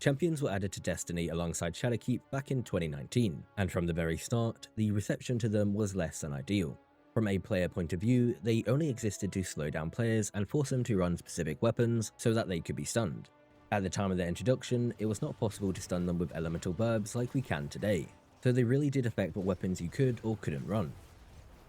Champions were added to Destiny alongside Shadowkeep back in 2019, and from the very start, the reception to them was less than ideal. From a player point of view, they only existed to slow down players and force them to run specific weapons so that they could be stunned. At the time of their introduction, it was not possible to stun them with elemental burbs like we can today, so they really did affect what weapons you could or couldn't run.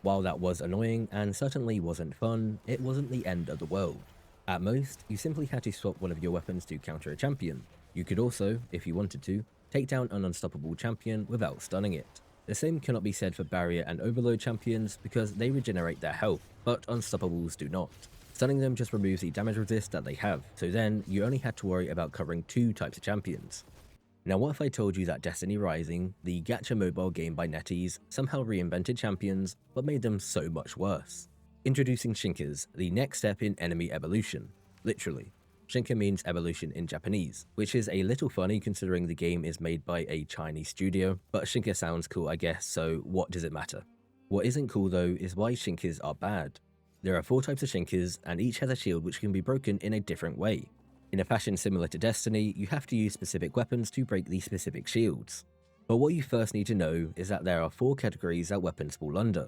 While that was annoying and certainly wasn't fun, it wasn't the end of the world. At most, you simply had to swap one of your weapons to counter a champion. You could also, if you wanted to, take down an unstoppable champion without stunning it. The same cannot be said for barrier and overload champions because they regenerate their health, but unstoppables do not. Stunning them just removes the damage resist that they have, so then you only had to worry about covering two types of champions. Now what if I told you that Destiny Rising, the gacha mobile game by NetEase, somehow reinvented champions, but made them so much worse? Introducing Shinkas, the next step in enemy evolution. Literally. Shinka means evolution in Japanese, which is a little funny considering the game is made by a Chinese studio, but Shinka sounds cool I guess, so what does it matter? What isn't cool though is why Shinkas are bad. There are 4 types of Shinkas, and each has a shield which can be broken in a different way. In a fashion similar to Destiny, you have to use specific weapons to break these specific shields. But what you first need to know is that there are 4 categories that weapons fall under: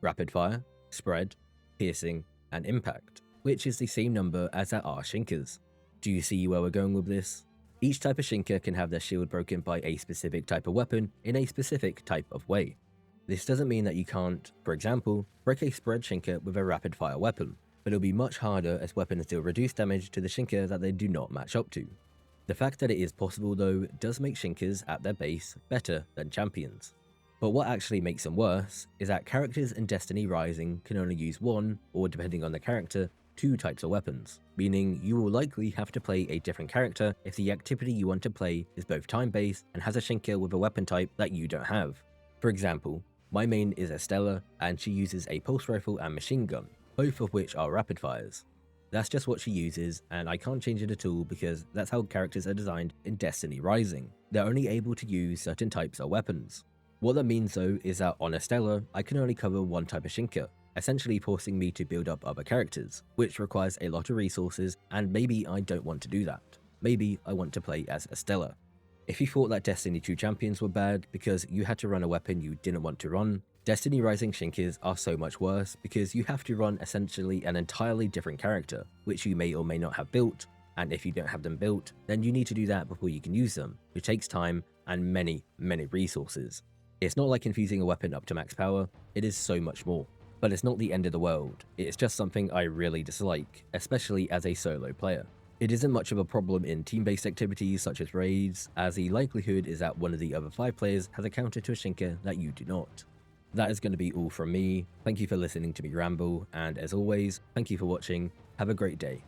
Rapid Fire, Spread, Piercing, and Impact, which is the same number as there are Shinkas. Do you see where we're going with this? Each type of Shinka can have their shield broken by a specific type of weapon in a specific type of way. This doesn't mean that you can't, for example, break a Spread Shinka with a Rapid Fire weapon, but it'll be much harder as weapons deal reduced damage to the Shinka that they do not match up to. The fact that it is possible though does make Shinkas at their base better than champions. But what actually makes them worse is that characters in Destiny Rising can only use 1, or depending on the character, 2 types of weapons, meaning you will likely have to play a different character if the activity you want to play is both time-based and has a Shinka with a weapon type that you don't have. For example, my main is Estella, and she uses a pulse rifle and machine gun, both of which are rapid fires. That's just what she uses, and I can't change it at all because that's how characters are designed in Destiny Rising. They're only able to use certain types of weapons. What that means though is that on Estella, I can only cover 1 type of Shinka, essentially forcing me to build up other characters, which requires a lot of resources, and maybe I don't want to do that. Maybe I want to play as Estella. If you thought that Destiny 2 champions were bad because you had to run a weapon you didn't want to run, Destiny Rising Shinkas are so much worse because you have to run essentially an entirely different character, which you may or may not have built, and if you don't have them built, then you need to do that before you can use them, which takes time and many resources. It's not like infusing a weapon up to max power, it is so much more. But it's not the end of the world, it's just something I really dislike, especially as a solo player. It isn't much of a problem in team-based activities such as raids, as the likelihood is that one of the other 5 players has a counter to a Shinka that you do not. That is going to be all from me, thank you for listening to me ramble, and as always, thank you for watching, have a great day.